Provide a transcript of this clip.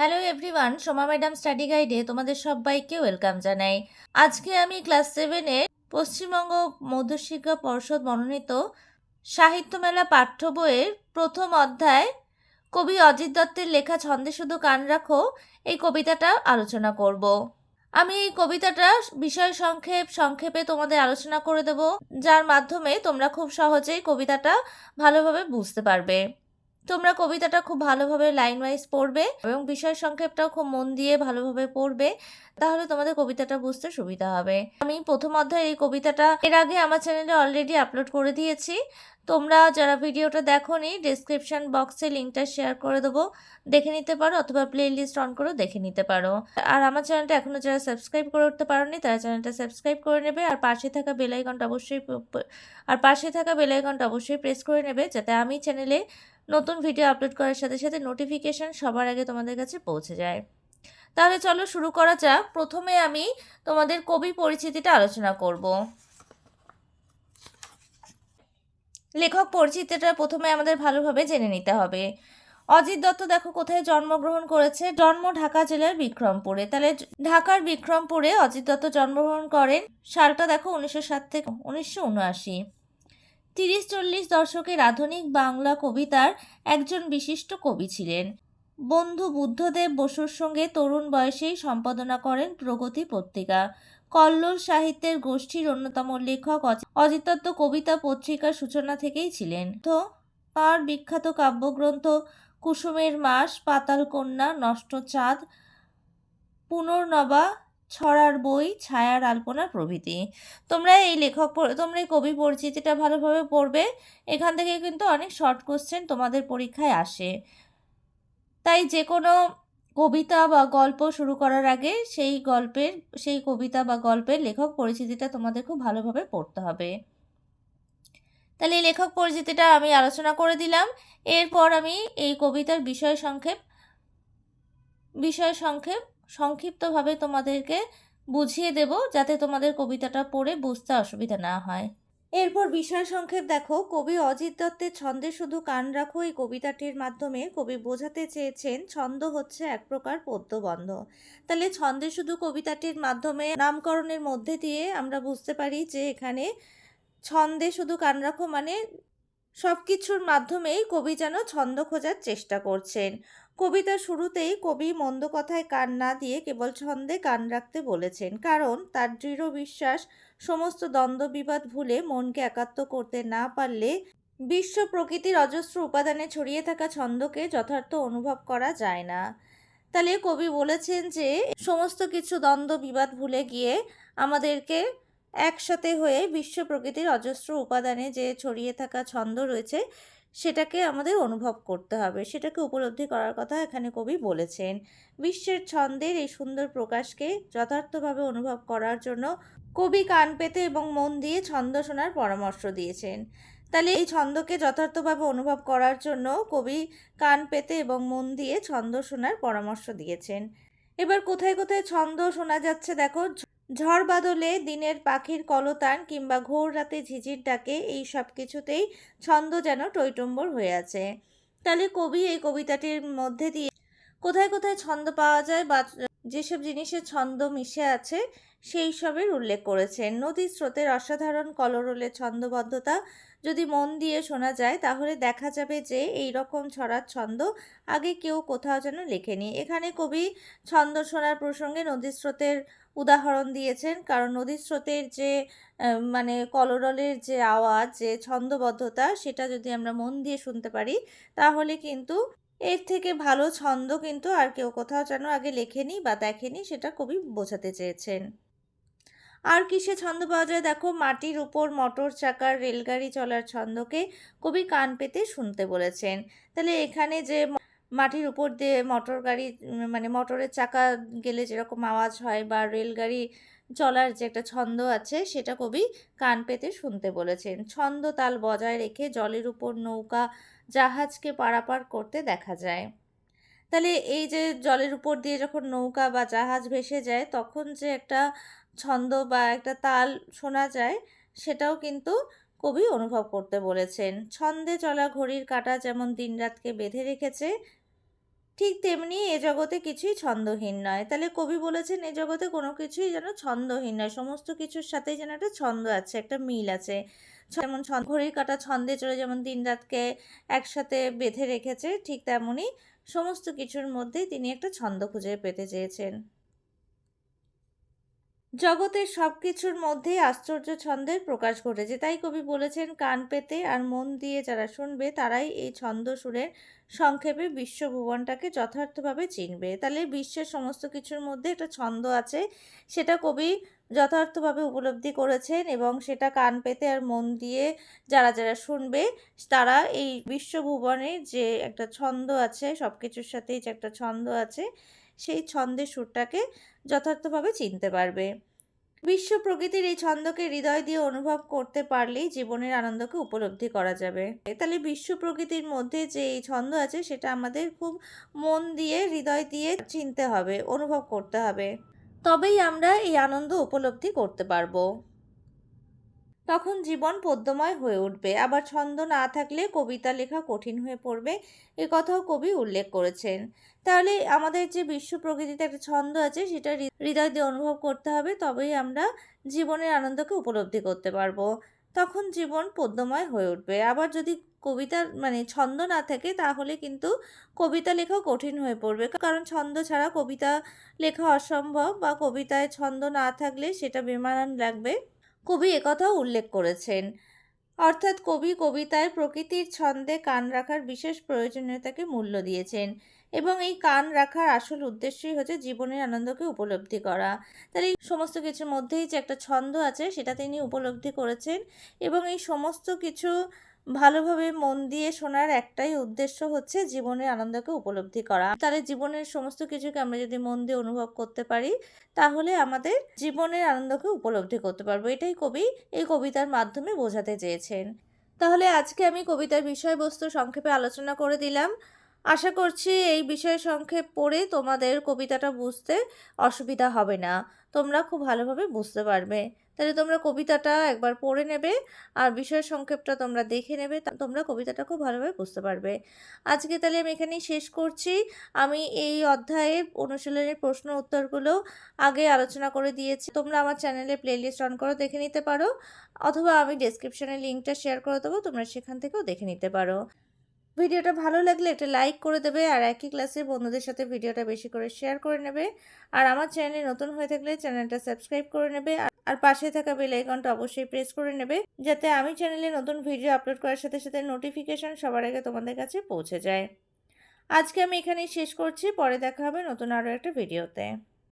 Hello everyone, Soma madam study গাইডে তোমাদের সবাইকে ওয়েলকাম জানাই। আজকে আমি ক্লাস 7-এর পশ্চিমবঙ্গ মধ্যশিক্ষা পর্ষদ মনোনীত সাহিত্য মেলা পাঠ্য বইয়ের প্রথম অধ্যায় কবি অজিত দত্তের লেখা ছন্দে শুধু কান রাখো এই কবিতাটা আলোচনা করব। আমি এই কবিতাটা বিষয় সংক্ষেপে তোমাদের আলোচনা করে দেব, যার মাধ্যমে তোমরা খুব সহজেই কবিতাটা ভালোভাবে বুঝতে পারবে। তোমরা কবিতাটা খুব ভালোভাবে লাইন ওয়াইজ পড়বে এবং বিষয় সংক্ষেপটাও খুব মন দিয়ে ভালোভাবে পড়বে, তাহলে তোমাদের কবিতাটা বুঝতে সুবিধা হবে। আমি প্রথম অধ্যায়ের এই কবিতাটা এর আগে আমার চ্যানেলে অলরেডি আপলোড করে দিয়েছি। তোমরা যারা ভিডিওটা দেখোনি, ডেসক্রিপশন বক্সে লিঙ্কটা শেয়ার করে দেবো, দেখে নিতে পারো, অথবা প্লে লিস্ট অন করেও দেখে নিতে পারো। আর আমার চ্যানেলটা এখনও যারা সাবস্ক্রাইব করে উঠতে পারোনি তারা চ্যানেলটা সাবস্ক্রাইব করে নেবে, আর পাশে থাকা বেল আইকনটা অবশ্যই প্রেস করে নেবে, যাতে আমি চ্যানেলে নতুন ভিডিও আপলোড করার সাথে সাথে নোটিফিকেশন সবার আগে তোমাদের কাছে পৌঁছে যায়। তাহলে চলো শুরু করা যাক। প্রথমে আমি তোমাদের কবি পরিচিতিটা আলোচনা করব। লেখক পরিচিতিটা প্রথমে আমাদের ভালোভাবে জেনে নিতে হবে। অজিত দত্ত দেখো কোথায় জন্মগ্রহণ করেছে। জন্ম ঢাকা জেলার বিক্রমপুরে। তাহলে ঢাকার বিক্রমপুরে অজিত দত্ত জন্মগ্রহণ করেন। সালটা দেখো 1907 থেকে 1979। 30-40 দশকের আধুনিক বাংলা কবিতার একজন বিশিষ্ট কবি ছিলেন। বন্ধু বুদ্ধদেব বসুর সঙ্গে তরুণ বয়সেই সম্পাদনা করেন প্রগতি পত্রিকা। কল্লোল সাহিত্যের গোষ্ঠীর অন্যতম লেখক অজিত দত্ত কবিতা পত্রিকার সূচনা থেকেই ছিলেন। তো তার বিখ্যাত কাব্যগ্রন্থ কুসুমের মাস, পাতাল কন্যা, নষ্ট চাঁদ, পুনর্নবা, ছড়ার বই, ছায়ার আলপনা প্রভৃতি। তোমরা এই কবি পরিচিতিটা ভালোভাবে পড়বে। এখান থেকে কিন্তু অনেক শর্ট কোশ্চেন তোমাদের পরীক্ষায় আসে। তাই যে কোনো কবিতা বা গল্প শুরু করার আগে সেই কবিতা বা গল্পের লেখক পরিচিতিটা তোমাদের খুব ভালোভাবে পড়তে হবে। তাহলে এই লেখক পরিচিতিটা আমি আলোচনা করে দিলাম। এরপর আমি এই কবিতার সংক্ষিপ্তভাবে তোমাদেরকে বুঝিয়ে দেব, যাতে তোমাদের কবিতাটা পড়ে বুঝতে অসুবিধা না হয়। এরপর বিষয় সংক্ষেপ দেখো। কবি অজিত দত্তের ছন্দে শুধু কান রাখো এই কবিতাটির মাধ্যমে কবি বোঝাতে চেয়েছেন ছন্দ হচ্ছে এক প্রকার পদ্যবন্ধ। তাহলে ছন্দে শুধু কবিতাটির মাধ্যমে নামকরণের মধ্যে দিয়ে আমরা বুঝতে পারি যে এখানে ছন্দে শুধু কান রাখো মানে সব কিছুর মাধ্যমেই কবি যেন ছন্দ খোঁজার চেষ্টা করছেন। কবিতার শুরুতেই কবি মন্দ কথায় কান না দিয়ে কেবল ছন্দে কান রাখতে বলেছেন, কারণ তার দৃঢ় বিশ্বাস সমস্ত দ্বন্দ্ব বিবাদ ভুলে মনকে একাত্ম করতে না পারলে বিশ্ব প্রকৃতির অজস্র উপাদানে ছড়িয়ে থাকা ছন্দকে যথার্থ অনুভব করা যায় না। তাহলে কবি বলেছেন যে সমস্ত কিছু দ্বন্দ্ব বিবাদ ভুলে গিয়ে আমাদেরকে একসাথে হয়ে বিশ্ব প্রকৃতির অজস্র উপাদানে যে ছড়িয়ে থাকা ছন্দ রয়েছে সেটাকে আমাদের অনুভব করতে হবে, সেটাকে উপলব্ধি করার কথা এখানে কবি বলেছেন। বিশ্বের ছন্দের এই সুন্দর প্রকাশকে যথার্থভাবে অনুভব করার জন্য কবি কান পেতে এবং মন দিয়ে ছন্দ শোনার পরামর্শ দিয়েছেন। তাহলে এই ছন্দকে যথার্থভাবে অনুভব করার জন্য কবি কান পেতে এবং মন দিয়ে ছন্দ শোনার পরামর্শ দিয়েছেন। এবার কোথায় কোথায় ছন্দ শোনা যাচ্ছে দেখো। ঝড় বাদলে দিনের পাখির কলতান কিংবা ঘোর রাতে ঝিঝির ডাকে, এই সব কিছুতেই ছন্দ যেন টইটম্বর হয়ে আছে। তাহলে কবি এই কবিতাটির মধ্যে দিয়ে কোথায় কোথায় ছন্দ পাওয়া যায় বা যেসব জিনিসের ছন্দ মিশে আছে সেই সবের উল্লেখ করেছেন। নদীর স্রোতের অসাধারণ কলরলে ছন্দবদ্ধতা যদি মন দিয়ে শোনা যায় তাহলে দেখা যাবে যে এই রকম ছড়ার ছন্দ আগে কেউ কোথাও যেন লেখেনি। এখানে কবি ছন্দ শোনার প্রসঙ্গে নদীর স্রোতের উদাহরণ দিয়েছেন, কারণ নদীর স্রোতের যে মানে কলরলের যে আওয়াজ, যে ছন্দবদ্ধতা, সেটা যদি আমরা মন দিয়ে শুনতে পারি তাহলে কিন্তু এর থেকে ভালো ছন্দ কিন্তু আর কেউ কোথাও যেন আগে লেখেনি বা দেখেনি, সেটা কবি বোঝাতে চেয়েছেন। আর কিসে ছন্দ পাওয়া যায় দেখো। মাটির উপর মোটর চাকার রেলগাড়ি চলার ছন্দকে কবি কান পেতে শুনতে বলেছেন। তাহলে এখানে যে মাটির উপর দিয়ে মোটর গাড়ি মানে মোটরের চাকা গেলে যেরকম আওয়াজ হয় বা রেলগাড়ি চলার যে একটা ছন্দ আছে সেটা কবি কান পেতে শুনতে বলেছেন। ছন্দ তাল বজায় রেখে জলের উপর নৌকা জাহাজকে পারাপার করতে দেখা যায়। তাহলে এই যে জলের উপর দিয়ে যখন নৌকা বা জাহাজ ভেসে যায় তখন যে একটা ছন্দ বা একটা তাল শোনা যায় সেটাও কিন্তু কবি অনুভব করতে বলেছেন। ছন্দে চলা ঘড়ির কাঁটা যেমন দিনরাতকে বেঁধে রেখেছে, ঠিক তেমনি এ জগতে কিছুই ছন্দহীন নয়। তাহলে কবি বলেছেন এ জগতে কোনো কিছুই যেন ছন্দহীন নয়। সমস্ত কিছুর সাথেই যেন একটা ছন্দ আছে, একটা মিল আছে। যেমন ঘড়ির কাঁটা ছন্দে চলে যেমন দিন-রাতকে একসাথে বেঁধে রেখেছে, ঠিক তেমনই সমস্ত কিছুর মধ্যেই তিনি একটা ছন্দ খুঁজে পেতে চেয়েছেন। জগতের সবকিছুর মধ্যেই আশ্চর্য ছন্দের প্রকাশ ঘটেছে। তাই কবি বলেছেন, কান পেতে আর মন দিয়ে যারা শুনবে তারাই এই ছন্দ সুরের সংক্ষেপে বিশ্বভুবনটাকে যথার্থভাবে চিনবে। তাহলে বিশ্বের সমস্ত কিছুর মধ্যে একটা ছন্দ আছে, সেটা কবি যথার্থভাবে উপলব্ধি করেছেন এবং সেটা কান পেতে আর মন দিয়ে যারা শুনবে তারা এই বিশ্বভুবনের যে একটা ছন্দ আছে, সবকিছুর সাথেই যে একটা ছন্দ আছে, সেই ছন্দের সুরটাকে যথার্থভাবে চিনতে পারবে। বিশ্ব প্রকৃতির এই ছন্দকে হৃদয় দিয়ে অনুভব করতে পারলেই জীবনের আনন্দকে উপলব্ধি করা যাবে। তাহলে বিশ্ব প্রকৃতির মধ্যে যে এই ছন্দ আছে সেটা আমাদের খুব মন দিয়ে, হৃদয় দিয়ে চিনতে হবে, অনুভব করতে হবে। তবেই আমরা এই আনন্দ উপলব্ধি করতে পারবো। তখন জীবন পদ্যময় হয়ে উঠবে। আবার ছন্দ না থাকলে কবিতা লেখা কঠিন হয়ে পড়বে, এ কথাও কবি উল্লেখ করেছেন। তাহলে আমাদের যে বিশ্ব প্রকৃতিতে একটা ছন্দ আছে সেটা হৃদয় দিয়ে অনুভব করতে হবে, তবেই আমরা জীবনের আনন্দকে উপলব্ধি করতে পারবো। তখন জীবন পদ্যময় হয়ে উঠবে। আবার যদি কবিতার ছন্দ না থাকে তাহলে কিন্তু কবিতা লেখাও কঠিন হয়ে পড়বে, কারণ ছন্দ ছাড়া কবিতা লেখা অসম্ভব, বা কবিতায় ছন্দ না থাকলে সেটা বেমানান লাগবে। কবি একথাও উল্লেখ করেছেন। অর্থাৎ কবি কবিতায় প্রকৃতির ছন্দে কান রাখার বিশেষ প্রয়োজনীয়তাকে মূল্য দিয়েছেন এবং এই কান রাখার আসল উদ্দেশ্যই হচ্ছে জীবনের আনন্দকে উপলব্ধি করা। তাহলে এই সমস্ত কিছুর মধ্যেই যে একটা ছন্দ আছে সেটা তিনি উপলব্ধি করেছেন এবং এই সমস্ত কিছু ভালোভাবে মন দিয়ে শোনার একটাই উদ্দেশ্য হচ্ছে জীবনের আনন্দকে উপলব্ধি করা। তাহলে জীবনের সমস্ত কিছুকে আমরা যদি মন দিয়ে অনুভব করতে পারি তাহলে আমাদের জীবনের আনন্দকে উপলব্ধি করতে পারবো। এটাই কবি এই কবিতার মাধ্যমে বোঝাতে চেয়েছেন। তাহলে আজকে আমি কবিতার বিষয়বস্তু সংক্ষেপে আলোচনা করে দিলাম। আশা করছি এই বিষয় সংক্ষেপ পড়ে তোমাদের কবিতাটা বুঝতে অসুবিধা হবে না। তোমরা খুব ভালোভাবে বুঝতে পারবে। তাহলে তোমরা কবিতাটা একবার পড়ে নেবে আর বিষয় সংক্ষেপটা তোমরা দেখে নেবে, তোমরা কবিতাটা খুব ভালোভাবে বুঝতে পারবে। আজকে তাহলে আমি এখানেই শেষ করছি। আমি এই অধ্যায়ের অনুশীলনের প্রশ্ন উত্তরগুলো আগে আলোচনা করে দিয়েছি। তোমরা আমার চ্যানেলে প্লেলিস্ট অন করে দেখে নিতে পারো, অথবা আমি ডেসক্রিপশনে লিঙ্কটা শেয়ার করে দেবো, তোমরা সেখান থেকেও দেখে নিতে পারো। ভিডিওটা ভালো লাগলে একটা লাইক করে দেবে আর একই ক্লাসের বন্ধুদের সাথে ভিডিওটা বেশি করে শেয়ার করে নেবে। আর আমার চ্যানেলে নতুন হয়ে থাকলে চ্যানেলটা সাবস্ক্রাইব করে নেবে আর পাশে থাকা বেল আইকনটা অবশ্যই প্রেস করে নেবে, যাতে আমি চ্যানেলে নতুন ভিডিও আপলোড করার সাথে সাথে নোটিফিকেশন সবার আগে তোমাদের কাছে পৌঁছে যায়। আজকে আমি এখানেই শেষ করছি, পরে দেখা হবে নতুন আরও একটা ভিডিওতে।